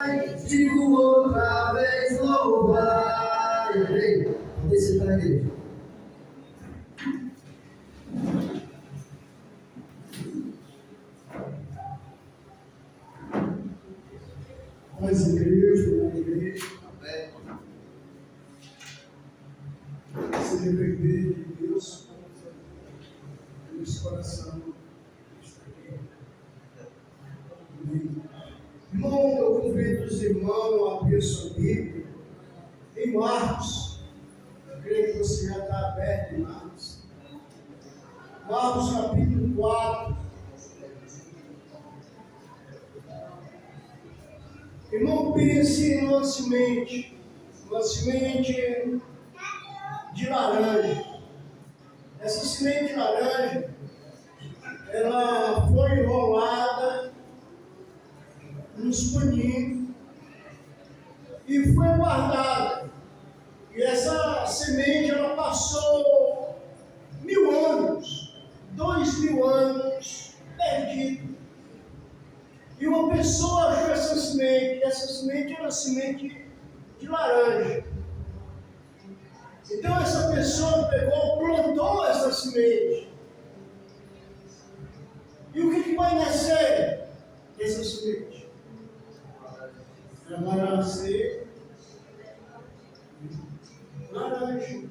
Digo outra vez louvai. Ei, você está na igreja. As igrejas, a igreja, amém. Se depender de Deus, Deus coração está aqui. Irmão, eu convido os irmãos a abrir sua Bíblia em Marcos. Eu creio que você já está aberto em Marcos. Marcos capítulo 4. Irmão, pense numa semente de laranja. Essa semente de laranja, ela foi enrolada nos paninhos e foi guardada. E essa semente, ela passou 1000 anos, 2000 anos perdida. E uma pessoa achou essa semente era uma semente de laranja. Então essa pessoa pegou, plantou essa semente. E o que vai nascer dessa semente? Ela vai nascer laranja.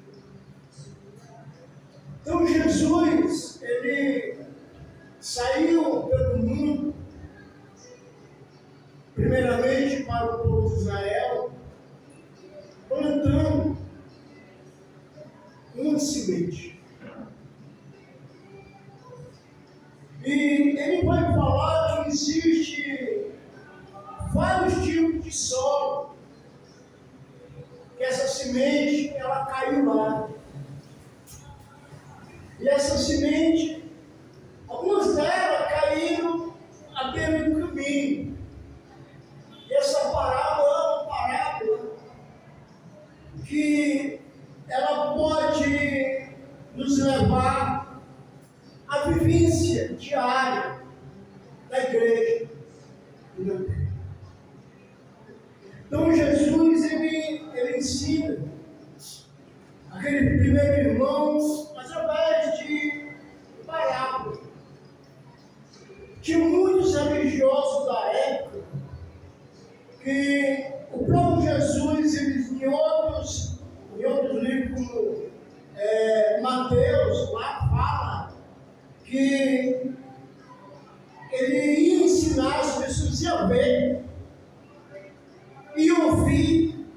Então Jesus, ele saiu pelo mundo, primeiramente para o povo de Israel, plantando uma semente. E ele vai falar que existe vários tipos de solo, que essa semente, ela caiu lá. E essa semente, algumas delas caíram à beira do caminho. E essa parábola é uma parábola que ela pode nos levar à vivência diária da igreja e da terra. Então Jesus, ele ensina aquele primeiro irmão através de parábola. Tinha muitos religiosos da época que o próprio Jesus, em outros livros, como Mateus, lá fala que ele ia ensinar as pessoas a ver e ouvir,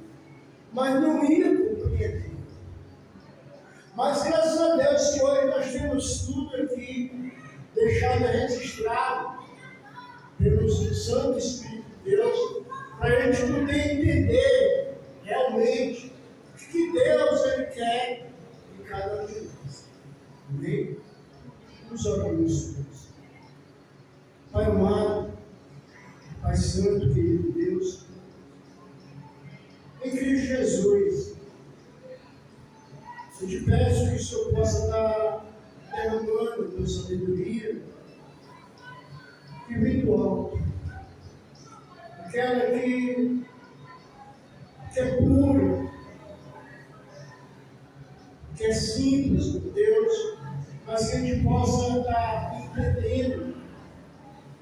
mas não ia compreender. Mas graças a Deus que hoje nós temos tudo aqui deixado registrado pelo Santo Espírito de Deus, para a gente poder entender realmente o que Deus ele quer de cada um de nós. Amém? Vamos orar por isso. Pai amado, Pai Santo, querido Deus, em Cristo Jesus, eu te peço que o Senhor possa estar derramando a tua sabedoria que vem do alto, aquela que é pura, que é simples, meu Deus, mas que a gente possa estar entendendo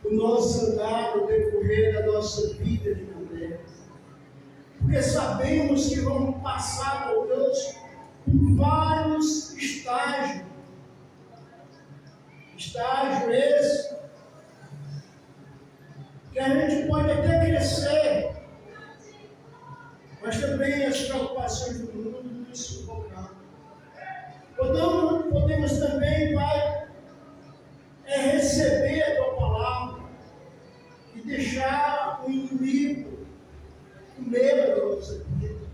o nosso andar, o decorrer da nossa vida de mulher. Porque sabemos que vamos passar, meu Deus, por vários estágios. Estágio esse que a gente pode até crescer, mas também as preocupações do mundo nos sufocam. Podemos também, Pai, receber a Tua palavra e deixar o inimigo com medo da nossa vida.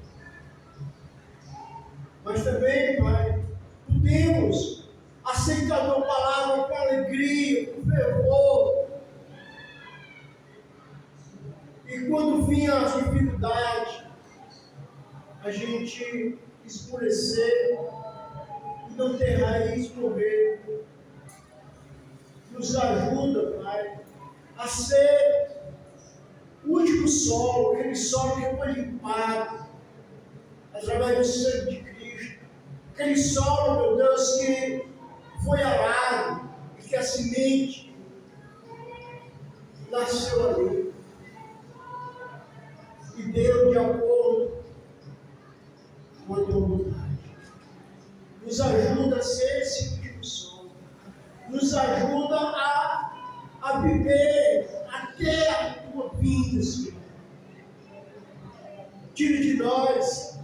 Mas também, Pai, podemos aceitar a Tua palavra com alegria, com fervor. E quando vinha as dificuldades, a gente escurecer e não ter raiz morrer. Nos ajuda, Pai, a ser o último solo, aquele solo que foi limpado através do sangue de Cristo, aquele solo, meu Deus, que foi arado e que a semente nasceu ali e deu de acordo com a tua vontade. Nos ajuda a ser esse último solo, nos ajuda a viver até a tua vinda, Senhor. Tire de nós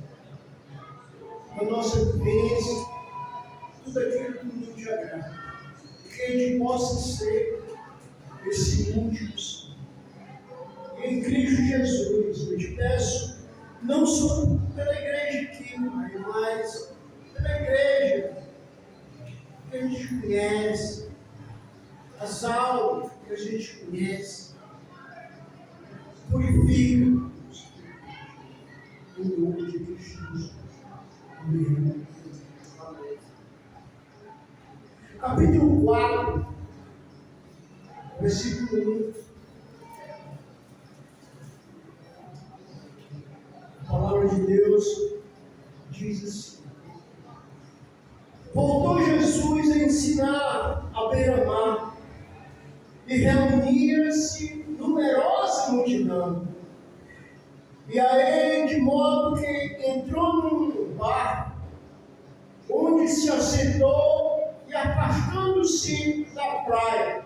a nossa vivência, tudo aquilo que não te agrada, que a gente possa ser esse último sonho. Em Cristo Jesus, eu te peço, não só pela igreja aqui, mas pela igreja que a gente conhece, as aulas que a gente conhece, purifica em nome de Cristo Jesus. Amém. Capítulo 4, versículo 1. A palavra de Deus diz assim: voltou Jesus a ensinar à beira-mar, e reunia-se numerosa multidão. E a ele, de modo que entrou num barco, onde se assentou, e afastando-se da praia,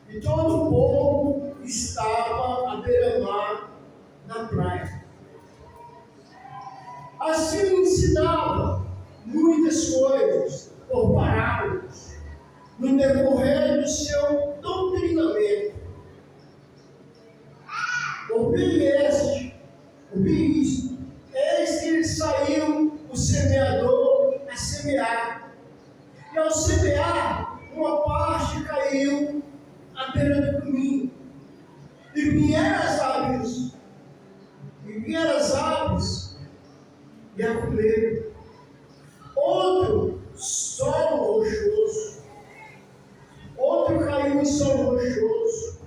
e todo o povo estava à beira-mar na praia. Assim ensinava muitas coisas por parábolas no decorrer do seu doutrinamento. Ouvi isto, eis que ele saiu o semeador a semear, e ao semear, uma parte caiu à beira do caminho, e vieram as aves, e a comer. Outro solo rochoso, outro caiu em solo rochoso,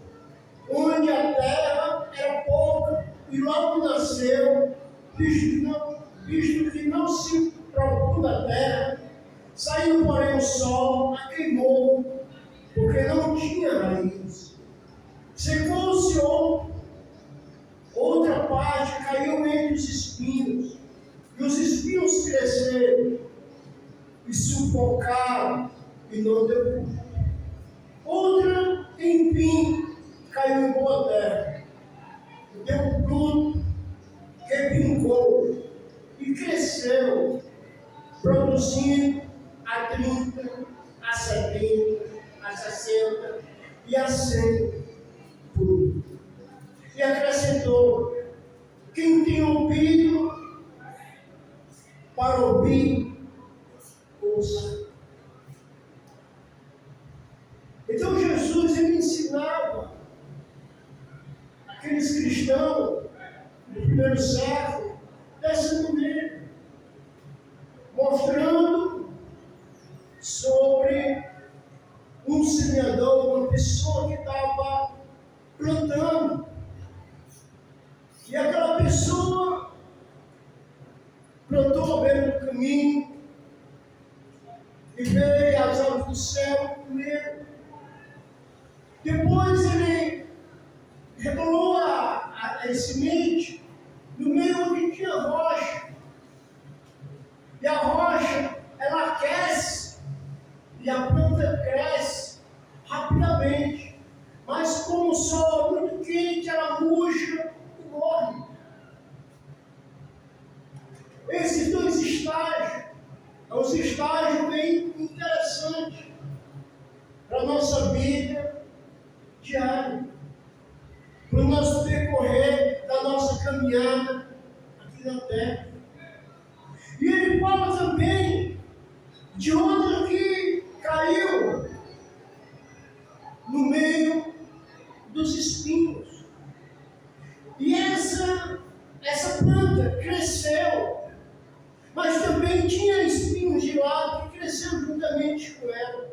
onde a terra era pouca e logo nasceu, visto que não se profunda a terra. Saiu, porém, o sol, a queimou, porque não tinha raiz. Secou-se outra parte, caiu entre os espinhos, e os espinhos cresceram e sufocaram, e não deu fruto. Outra, enfim, caiu em boa terra, e deu fruto, repingou e cresceu, produzindo a 30, a 70, a 60 e a 100 frutos. E acrescentou: quem tem ouvido para ouvir, ouça. Então Jesus, ele ensinava aqueles cristãos do primeiro século dessa maneira, mostrando sobre um semeador, uma pessoa que estava plantando, e aquela pessoa plantou à beira do caminho, e veio as aves do céu primeiro. Depois ele rebolou a semente no meio onde tinha rocha. E a rocha, ela aquece, e a planta cresce rapidamente. Mas como o sol é muito quente, ela murcha e morre. Esses dois estágios são os estágios bem interessantes para a nossa vida diária, para o nosso decorrer da nossa caminhada aqui na terra. E ele fala também de outra que caiu no meio dos espinhos. E essa planta cresceu, mas também tinha espinhos de lado que cresceu juntamente com ela.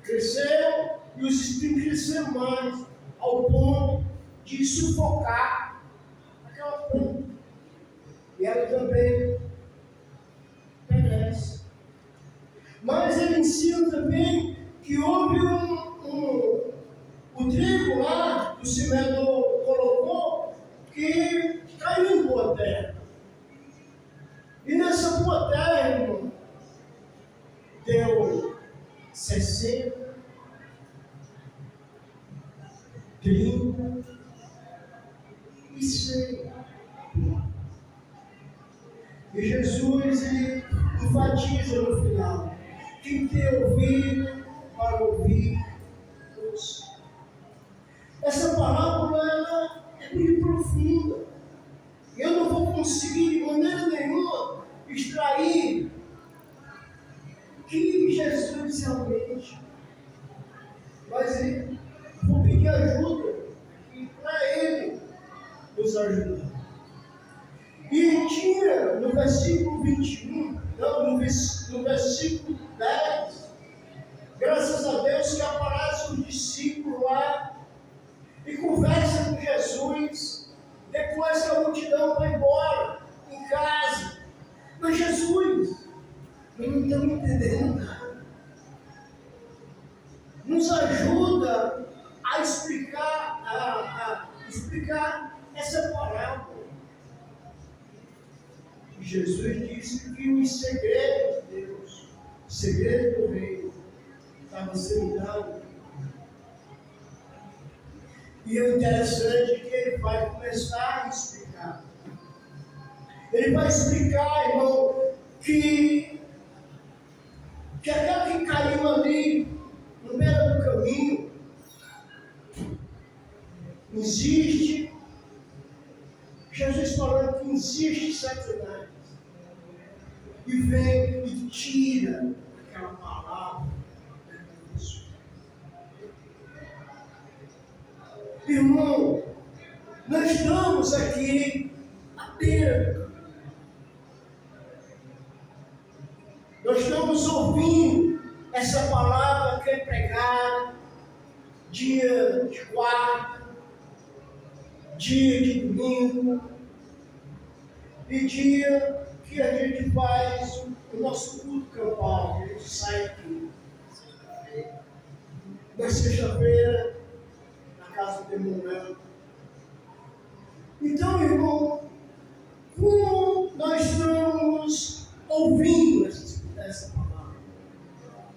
Cresceu e os espinhos cresceram mais, ao ponto de sufocar aquela planta. E ela também perece. Mas ele ensina também que houve o trigo lá, que o semeador colocou, que caiu em boa terra. E nessa boa terra, irmão, deu 60, 30 e 100. E Jesus ele enfatiza no final: quem tem ouvido para ouvir, ouça. Essa parábola ela é muito profunda. Eu não vou conseguir de maneira nenhuma extrair o que Jesus realmente. Mas vou pedir ajuda para Ele nos ajudar. E tinha no versículo 21, não, no versículo 10, graças a Deus que aparece um discípulo lá e conversa com Jesus, depois que a multidão vai embora, em casa. Mas Jesus, eu não estou entendendo nada. Nos ajuda a explicar essa parábola. Jesus disse que os segredos de Deus, o segredo do reino, estava sendo dado. E o interessante é que ele vai começar a explicar. Ele vai explicar, irmão, que aquela que caiu ali, no meio do caminho, existe, Jesus falando que existe Satanás, e vem e tira aquela palavra da pessoa. Irmão, nós estamos aqui à beira do caminho. Nós estamos ouvindo essa palavra que é pregada dia de quarta, dia de domingo e dia que a gente faz o nosso culto campal, a gente sai aqui. Na sexta-feira, na casa do irmão. Então, irmão, como nós estamos ouvindo essa palavra?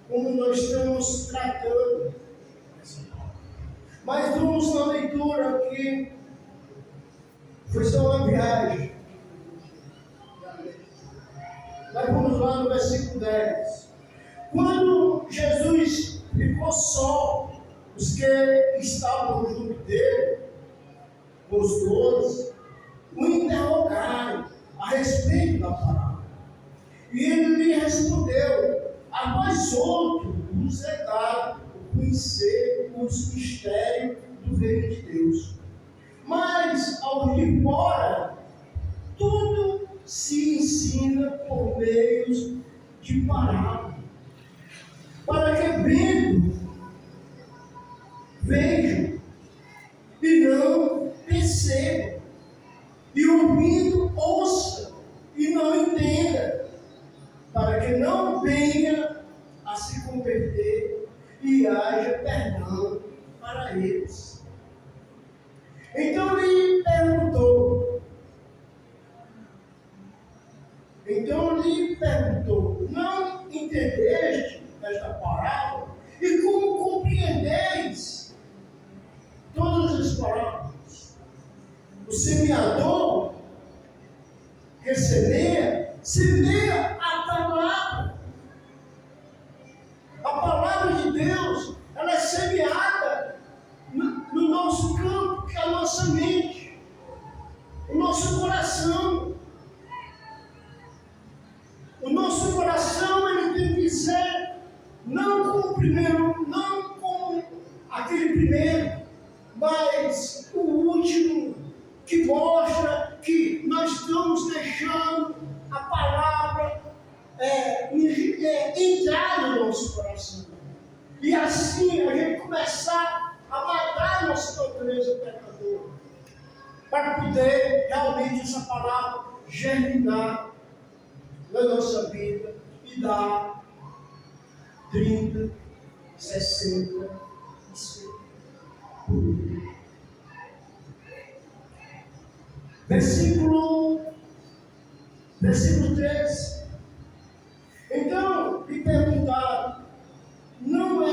Como nós estamos tratando essa palavra? Mas vamos na leitura aqui. Foi só uma viagem. Mas vamos lá no versículo 10. Quando Jesus ficou só, os que estavam junto dele, os 12, o interrogaram a respeito da palavra. E ele lhe respondeu: a vós outros vos é dado conhecer os mistérios do reino de Deus. Mas aos de fora, tudo se ensina por meios de parábola, para que vendo, vejam e não percebam, e ouvindo, ouçam e não entendam, para que não venha a se converter e haja perdão para eles. Então lhe perguntou, não entendeste esta parábola? E como compreendeis todas as parábolas? O semeador que semeia a palavra. A palavra de Deus, ela é semeada no nosso campo, que é a nossa mente, o nosso coração. O nosso coração, ele tem que ser, não como o primeiro, não como aquele primeiro, mas o último, que mostra que nós estamos deixando a palavra entrar no nosso coração. E assim a gente começar a matar nossa natureza pecadora. para poder realmente essa palavra germinar na nossa vida e dar 30, 60 e 100. Versículo 13. Então, lhe perguntaram, não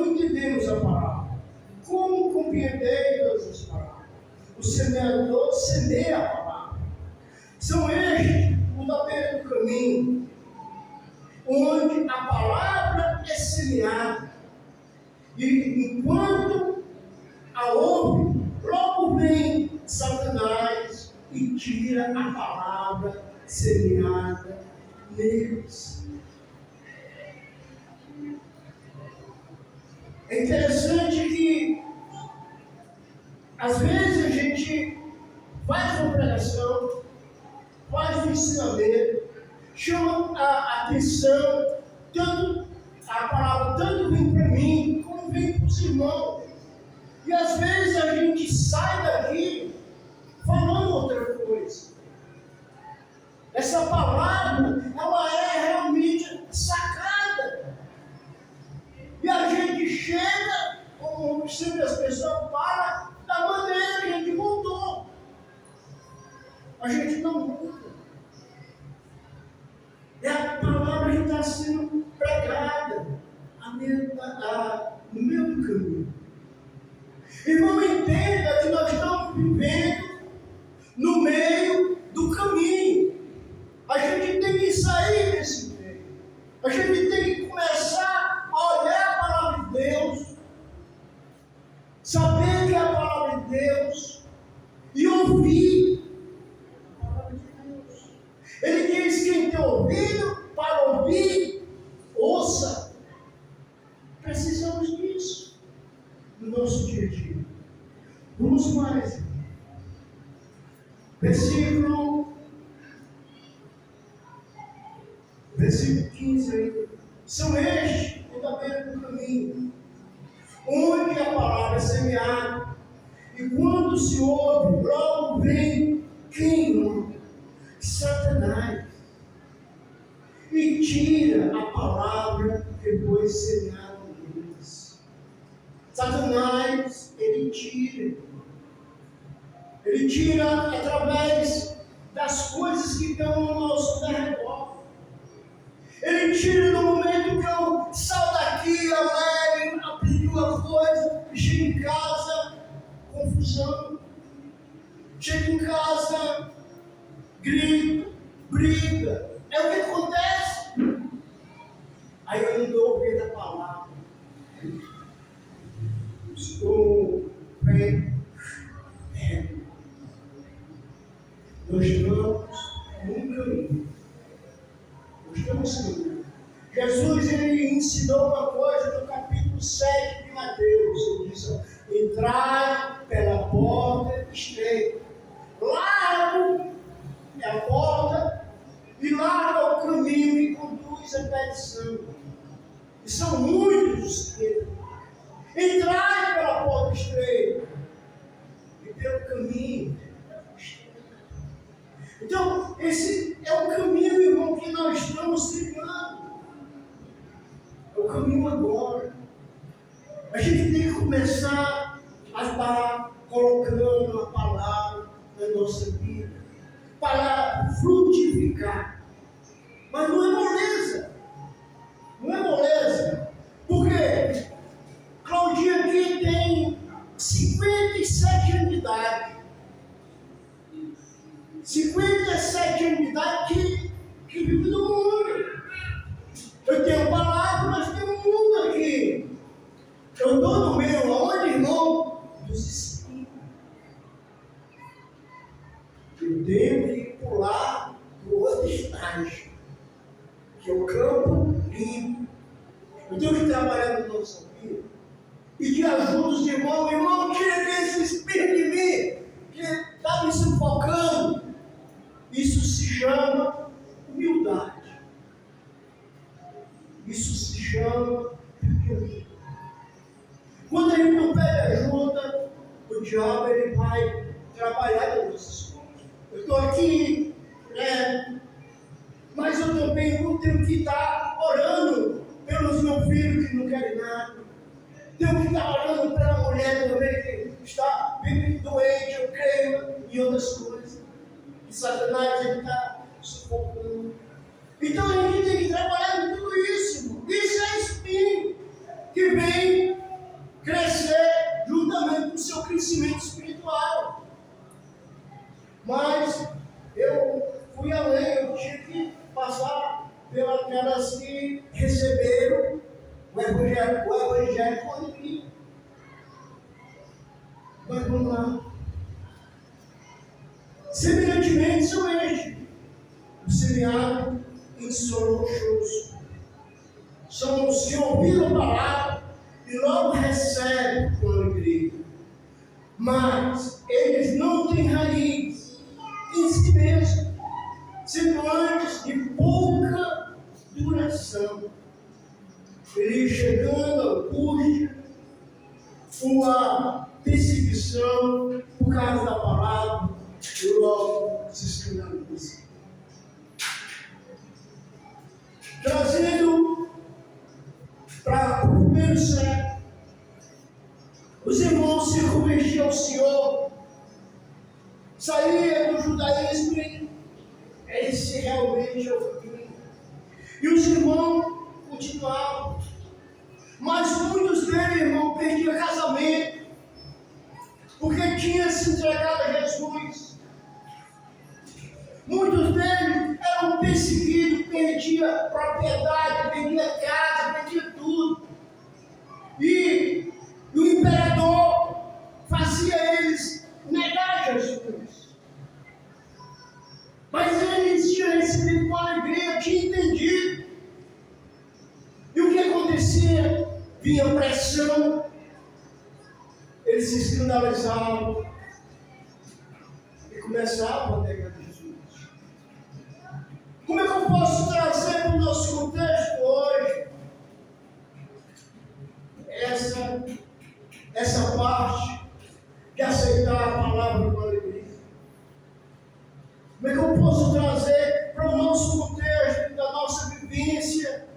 entendemos a palavra. Como compreendeis todas as palavras? O semeador semeia a palavra. São estes os da beira do caminho, onde a palavra é semeada. E enquanto a ouve, logo vem Satanás e tira a palavra semeada neles. É interessante que às vezes a gente faz uma pregação, faz um ensinamento, chama a atenção, a palavra tanto vem para mim, como vem para os irmãos. E às vezes a gente sai daqui falando outra coisa. Essa palavra, ela é realmente sacada. E a gente chega, como sempre as pessoas falam, da maneira que a gente voltou. A gente não muda. E a palavra está sendo pregada no mesmo caminho. Irmão, entenda que nós estamos vivendo no meio do caminho. A gente tem que sair desse meio. A gente tem que começar a olhar a palavra de Deus, saber que é a palavra de Deus e ouvir a palavra de Deus. Ele diz: quem tem ouvido para ouvir, ouça. Precisamos disso no nosso dia a dia. Vamos mais. Versículo 15. São estes os da beira do caminho, onde a palavra é semeada, e quando se ouve, logo vem quem? Satanás, e tira a palavra que foi semeada neles. Satanás, ele tira através das coisas que estão ao nosso redor. Ele tira no momento que eu saio daqui, alegre, aprendi uma coisa, chego em casa, confusão. Chego em casa, grito, briga. É o que acontece. Aí eu não dou ouvido a palavra. Estou bem. Nós estamos num caminho. Nós estamos caminhando. Jesus, ele ensinou uma coisa no capítulo 7 de Mateus. Ele disse: entrai pela porta estreita. Largo é a porta e largo é o caminho que conduz à perdição. E são muitos que entrai pela porta estreita e pelo caminho. Então, esse é o caminho, irmão, que nós estamos trilhando. É o caminho agora. A gente tem que começar a estar colocando a palavra na nossa vida para frutificar. Mas não é moleza. Não é moleza. Por quê? Claudinha aqui tem 57 anos de idade. 57 anos de idade que vive no mundo. Eu tenho palavra, mas tem um mundo aqui. Eu estou no meio, aonde, irmão? Dos espíritos. Eu tenho que pular para o outro estágio, que é o campo limpo. Eu tenho que trabalhar no nosso vida. Pedir ajuda dos irmãos. Irmão, tira esse espírito de mim, que está me sufocando. Isso se chama humildade. Isso se chama humildade. Quando a gente não pede ajuda, o diabo ele vai trabalhar trabalhar nas nossas coisas. Eu estou aqui, né? Mas eu também não tenho que estar orando pelos meus filhos que não querem nada. Tenho que estar orando pela mulher também que está vivendo doente, eu creio, e outras coisas. E Satanás está sufocando. Então a gente tem que trabalhar em tudo isso, irmão. Isso é espinho que vem crescer juntamente com o seu crescimento espiritual. Mas eu fui além, eu tinha que passar pelas que receberam o evangelho com alegria. Mas vamos lá. Semelhantemente são estes, o semeado em solo rochoso. São os que ouviram a palavra e logo recebem com alegria. Mas eles não têm raiz em si mesmos, sendo antes de pouca duração. Ele chegando à angústia, uma perseguição por causa da palavra, e logo se escandaliza. Trazendo para o primeiro século, os irmãos se convertiam ao Senhor, saía do judaísmo e esse realmente é o caminho. E os irmãos continuavam, mas muitos deles, irmão, perdiam casamento, porque tinham se entregado a Jesus. Muitos deles eram perseguidos, perdiam propriedade, perdiam casa, perdiam tudo. E o imperador fazia eles negar Jesus. Mas eles tinham recebido com alegria, tinham entendido. E o que acontecia? Vinha pressão, eles se escandalizavam e começavam a negar Jesus. Como é que eu posso trazer para o nosso contexto hoje essa parte de aceitar a palavra com alegria? Como é que eu posso trazer para o nosso contexto, da nossa vivência,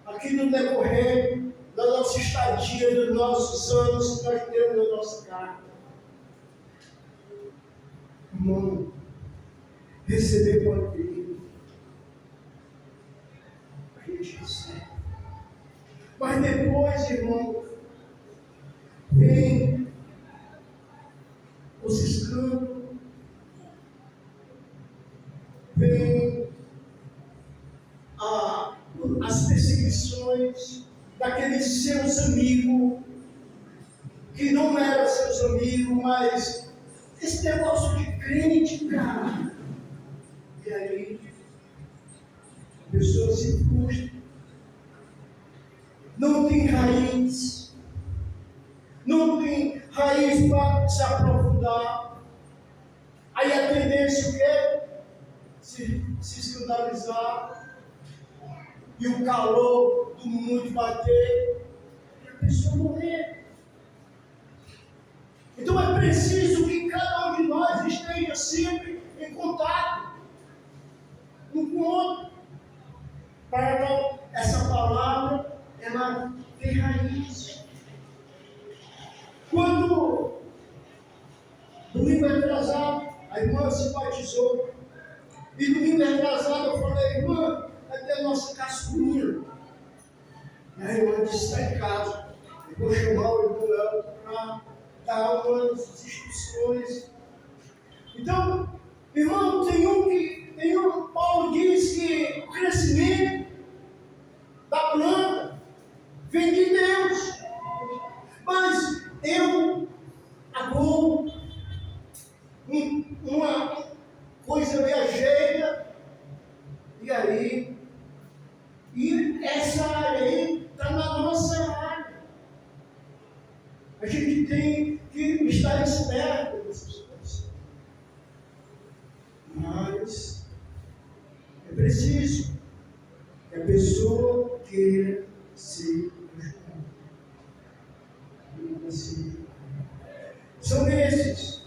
aqui no decorrer da nossa estadia, dos nossos anos que nós temos na nossa carne? Irmão, receber com alegria. A gente recebe. Mas depois, irmão, vem os escândalos, vem as perseguições daqueles seus amigos, que não eram seus amigos, mas esse negócio de crente, cara. E aí, a pessoa se frustra, não tem raiz, não tem raiz para se aprofundar. Aí a tendência o quê? Se escandalizar, e o calor do mundo bater, e a pessoa morrer. Então é preciso que cada um de nós esteja sempre em contato um com o outro, para essa palavra ela ter raiz. Quando domingo atrasado a irmã se batizou, e domingo atrasado eu falei: irmã, cadê a nossa caçulinha? E a irmã disse: está em casa. Eu vou chamar o irmão Léo para dar umas instruções. Então, irmão, Paulo diz que o crescimento da planta vem de Deus. Mas eu agora uma coisa me ajeita, e aí, e essa área aí está na nossa área. A gente tem que estar esperto nessas coisas. Mas é preciso que a pessoa queira se ajudar. São esses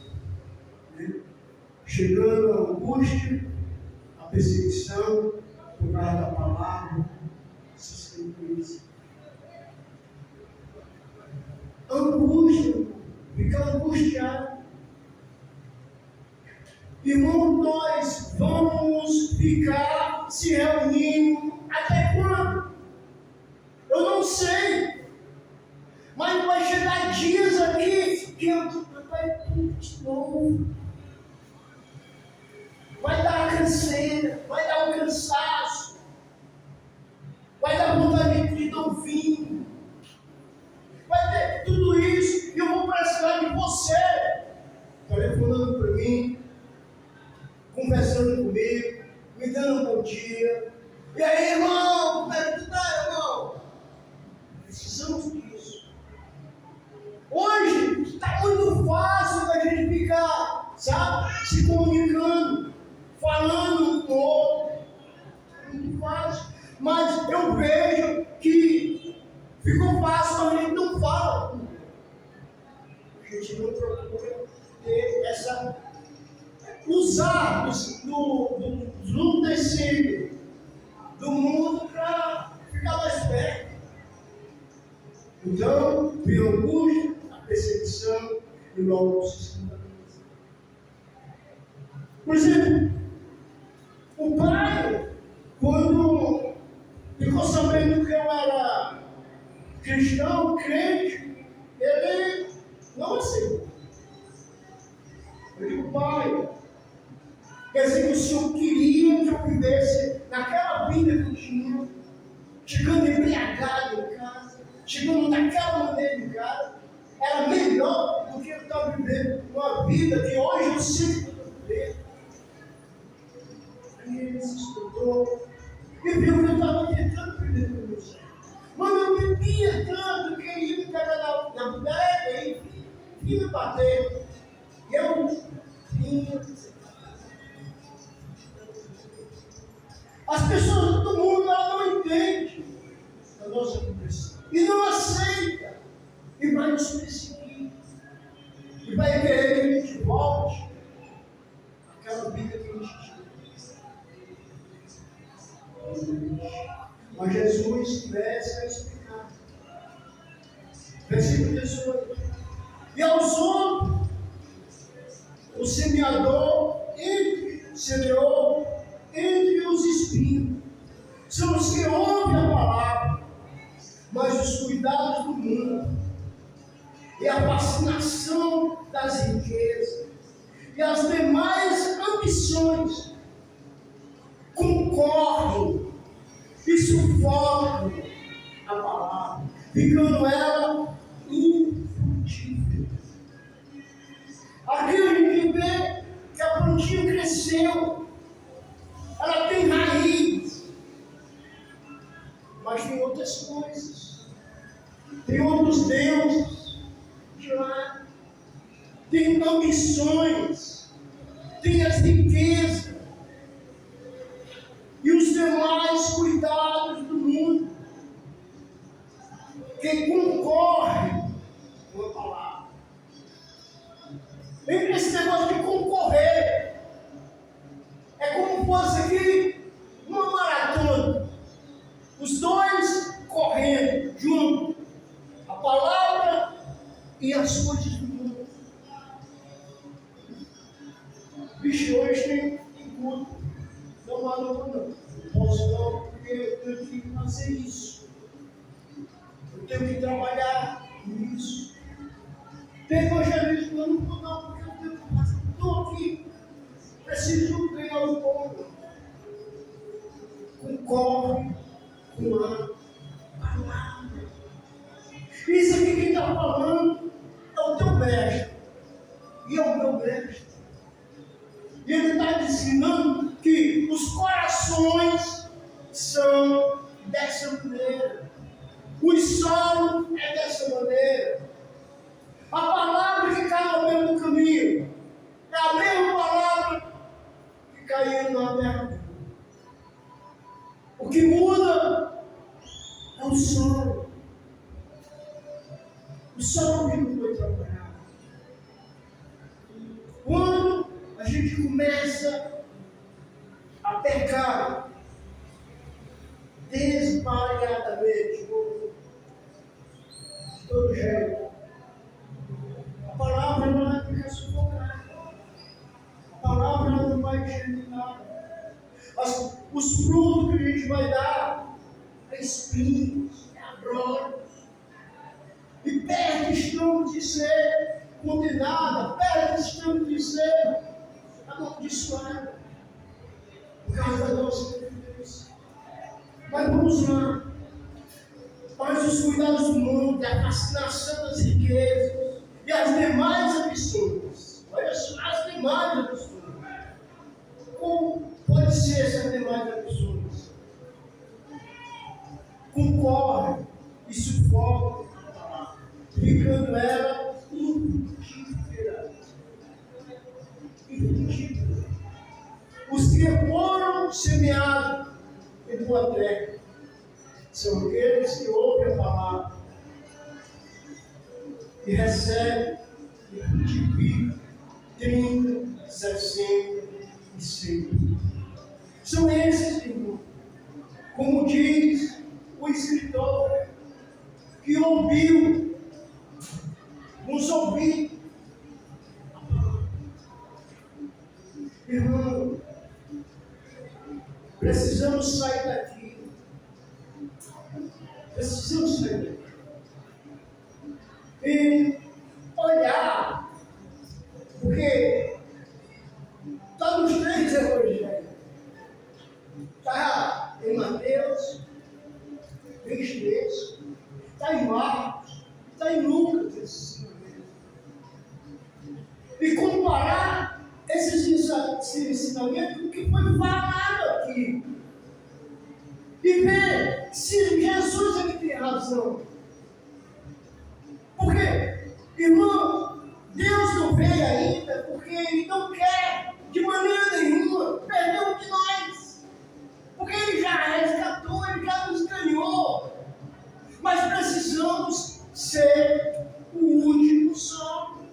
chegando a angústia, a perseguição, por causa da palavra, essas coisas. Angústia, fica angustiado. Irmão, nós vamos ficar se reunindo até quando? Eu não sei. Mas vai chegar dias aqui que vai tudo de novo. Vai dar a canseira, vai dar o cansaço, vai dar vontade de não vir. Vai ter tudo isso e eu vou precisar de você. Telefonando para mim, conversando comigo, me dando um bom dia. E aí, irmão, como é que tu tá, irmão? Precisamos disso. Hoje está muito fácil da gente ficar, sabe, se comunicando, falando um com o outro. É muito fácil. Mas eu vejo que ficou fácil, mas a gente não fala. A gente não procura ter essa. Usar dos utensílios do mundo para ficar mais perto. Então, vem a angústia, a perseguição e logo se escandaliza. Por exemplo, o pai, quando ficou sabendo que eu era cristão, crente, ele não aceitou. Eu digo, pai, quer dizer que o Senhor queria que eu vivesse naquela vida que eu tinha, chegando embriagado em casa, chegando daquela maneira em casa, era melhor do que eu estava vivendo uma vida que hoje eu sei que eu estou vivendo. Aí ele se escutou e viu que eu estava tentando viver com meu Senhor. Mas eu bebia tanto que ele ia me pegar na bodega e vinha me bater. E eu vinha. As pessoas do mundo não entendem a nossa condição e não aceita e vai nos perseguir e vai querer que a gente volte àquela vida que a gente tinha. Mas Jesus começa a explicar. Versículo 18. E aos outros, o semeador semeou entre os espinhos. São os que ouvem a palavra, mas os cuidados do mundo, e a fascinação das riquezas, e as demais ambições concorrem e sufocam a palavra, ficando ela infrutífera. Aqui a gente vê que a plantinha cresceu, ela tem raiz, mas tem outras coisas, tem outros deuses de lá, tem ambições, tem as riquezas e os demais cuidados do mundo que concorrem com a palavra. Lembra esse negócio de concorrer? É como fosse aqui uma maratona, os dois correndo junto, a palavra e as coisas do mundo. Vixe, hoje tem culto, não não posso não, porque eu tenho que fazer isso, eu tenho que trabalhar nisso. Tem evangelismo, eu não vou não, porque eu tenho que fazer, estou aqui. Preciso ganhar o povo. Concorre com a palavra. Isso aqui que está falando é o teu mestre. E é o meu mestre. E ele está ensinando que os corações são dessa maneira. O solo é dessa maneira. A palavra que cai ao meio do caminho é a mesma palavra que caiu na terra. O que muda é o solo. O solo que não foi trabalhado. Quando a gente gente começa a pecar desvariadamente, de todo jeito, a palavra não vai ficar sufocada, a palavra não vai germinar, os frutos que a gente vai dar é espinhos, é abrolhos, e perto estamos de ser condenada, perto estamos de ser amaldiçoada por causa da nossa independência. Mas vamos lá. Mas os cuidados do mundo, a fascinação das riquezas e as demais ambições. Olha só, as demais ambições. Como pode ser essas demais ambições? Concorre e sufoca, ficando ela infrutífera. Os que foram semeados em tua terra são aqueles que ouvem a palavra e recebem e frutificam 30, 60 e 100. São esses, irmão, como diz o escritor, que ouviu, nos ouviu. Irmão, precisamos sair daqui. Precisamos sair daqui. E olhar, porque está nos 3 evangelhos. Está em Mateus 23, está em Marcos, está em Lucas, esses ensinamentos. E comparar esse ensinamento com o que foi falado aqui. E ver se Jesus ele tem razão. Porque, irmão, Deus não veio ainda porque Ele não quer de maneira nenhuma perder um de nós. Porque Ele já resgatou, Ele já nos ganhou. Mas precisamos ser o último salvo.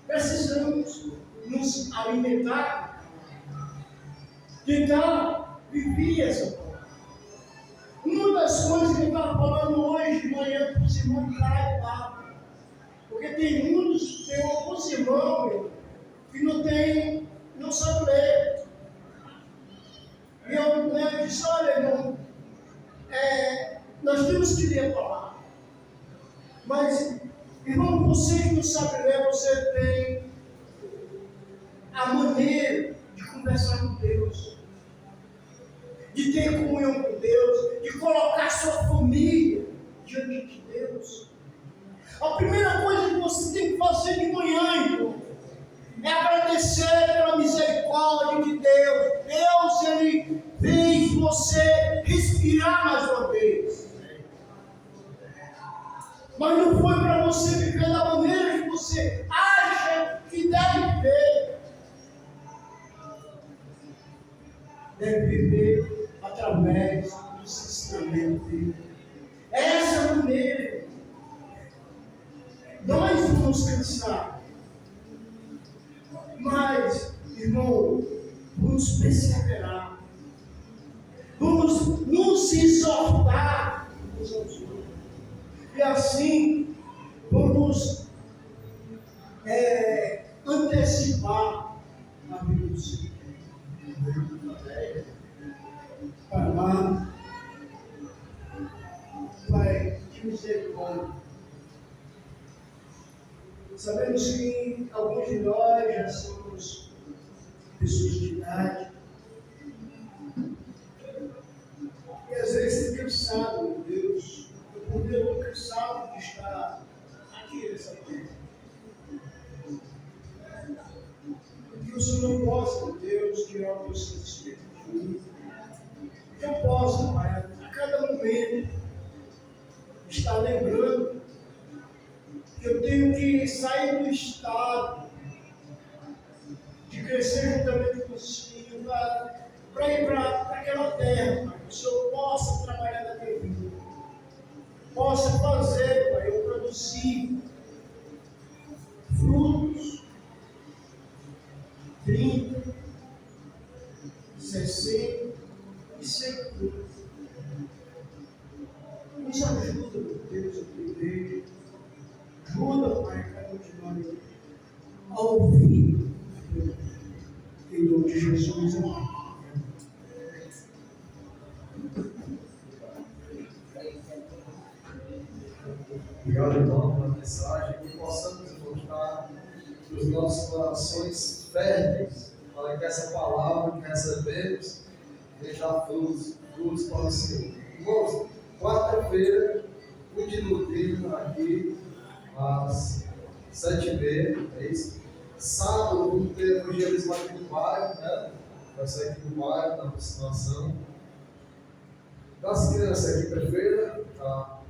Precisamos nos alimentar. Então, viver essa palavra. Uma das coisas que eu estava falando hoje de manhã para os irmãos de Caraibá, porque tem alguns irmãos que não sabem ler. E eu disse, olha, irmão, nós temos que ler a palavra. Mas, irmão, você que não sabe ler, você tem a maneira de conversar com Deus, de ter comunhão com Deus, de colocar sua família diante de Deus. A primeira coisa que você tem que fazer de manhã, irmão, é agradecer pela misericórdia de Deus. Deus, Ele fez você respirar mais uma vez. Mas não foi para você viver da maneira que você acha que deve viver. Deve viver através do ensinamento dele. Essa é a maneira. Nós vamos cansar. Mas, irmão, vamos perseverar. Vamos nos exortar uns aos outros. E assim, vamos antecipar a vida do Senhor. Pai amado, Pai de misericórdia, sabemos que alguns de nós já somos pessoas de idade e às vezes tem cansado, meu Deus, porque eu estou cansado de estar aqui nessa terra. Que o Senhor não possa, meu Deus, tirar o teu satisfeito de mim. Que eu possa, Pai, a cada momento, estar lembrando que eu tenho que sair do estado de crescer juntamente com os filhos para ir para aquela terra, Pai, que o Senhor possa trabalhar na minha vida, possa fazer, Pai, eu produzir frutos 30, 60 e 100. Nos ajuda, meu Deus, a entender. Ajuda, Pai, cada um de nós a ouvir. Em nome de Jesus, amém. Obrigado, irmão, pela mensagem, que possamos encontrar os nossos corações férteis, para que essa palavra que recebemos deixe frutos para o Senhor. Irmãos, quarta-feira, fui de doutrina aqui, às 7h30, é isso? Sábado, vamos ter evangelismo aqui no bairro, né? Vai sair aqui no bairro, na aproximação. Das crianças aqui, quinta-feira, tá?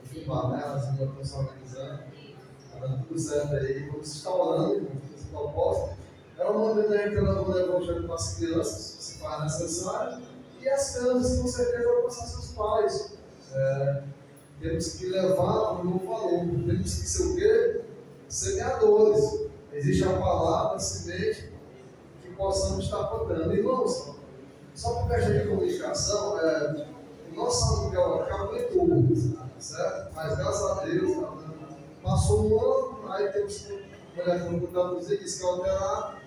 Filmar, né? As meninas estão se organizando, está dando tudo certo aí. Vamos estar orando com esse propósito. É uma maneira da gente levar o evangelho para as crianças, se faz necessário, e as crianças com certeza vão passar seus pais. Temos que levar, como eu falou, temos que ser o quê? Semeadores. Existe a palavra, a semente, que possamos estar plantando. Irmãos, só por questão de comunicação, o nosso aluguel aqui aumentou, certo? Mas graças a Deus, passou um ano, aí temos que olhar como o traduzir, disse que alterar,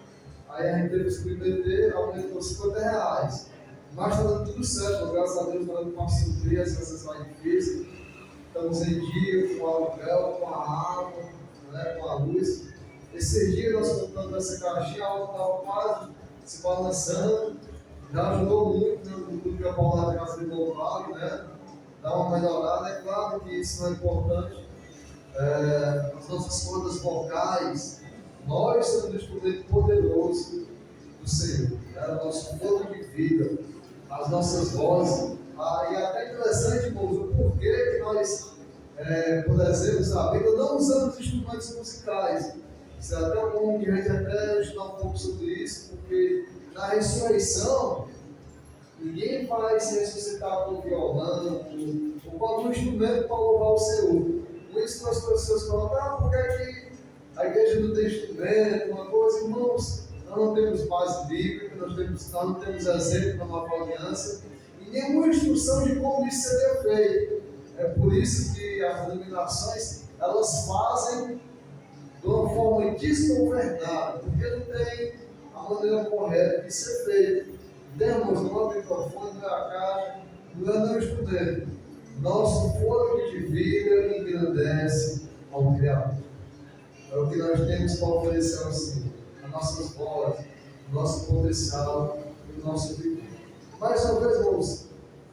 aí a gente teve que submeter, aumentou R$50. Mas está dando tudo certo, graças a Deus, está dando para suprir as coisas mais difíceis. Estamos em dia com o aluguel, com a água, né, com a luz. Esse dia nós compramos essa caixinha, a água estava quase se balançando, já ajudou muito, né, no que a Paula da casa de Vale, né? Dá uma melhorada. É claro que isso não é importante. As nossas cordas vocais, nós somos um instrumento poderoso do Senhor, né? O nosso fogo de vida, as nossas vozes. E é até interessante, irmãos, o porquê que nós, por exemplo, a Bíblia não usamos instrumentos musicais. Isso é até bom que a gente até estudar um pouco sobre isso, porque na ressurreição, ninguém vai se ressuscitar com violão ou com algum instrumento para louvar o Senhor. Por isso que as pessoas falam, por que a igreja não tem instrumento, uma coisa, irmãos, nós não temos base bíblica, nós não temos exemplo na nova aliança, e nenhuma instrução de como isso seria feito. É por isso que as denominações, elas fazem de uma forma desgovernada, porque não tem a maneira correta de ser feito. Temos no microfone, na caixa, não é o instrumento. Nosso fôlego de vida engrandece ao Criador. É o que nós temos para oferecer ao Senhor. As nossas vozes, o nosso potencial e o nosso viver. Mais uma vez, irmãos,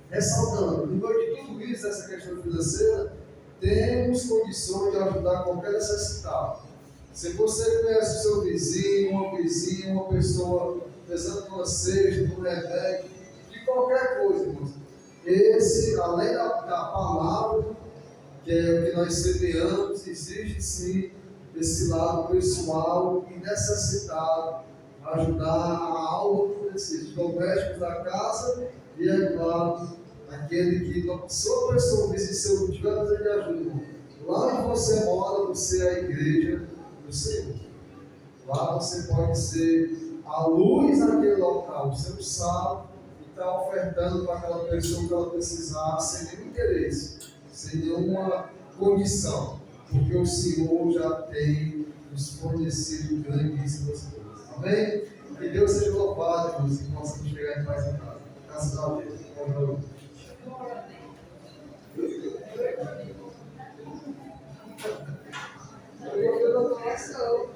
ressaltando, no meio de tudo isso, essa questão financeira, temos condições de ajudar qualquer necessitado. Se você conhece o seu vizinho, uma pessoa precisando de uma cesta, de um remédio, de qualquer coisa, irmãos. Esse, além da palavra, que é o que nós semeamos, existe sim esse lado pessoal e necessitado, ajudar a alma que precisa, os domésticos da casa e, é claro, aquele que, se uma pessoa vizinho tiver precisando de ajuda, lá onde você mora, você é a igreja do Senhor. Lá você pode ser a luz naquele local, o seu sal, e está ofertando para aquela pessoa que ela precisar, sem nenhum interesse, sem nenhuma condição, porque o Senhor já tem nos fornecido grandíssimas coisas. Amém? Que Deus seja louvado, irmãos, que possamos chegar em paz em casa. Graças a Deus. Eu vou ver a oração.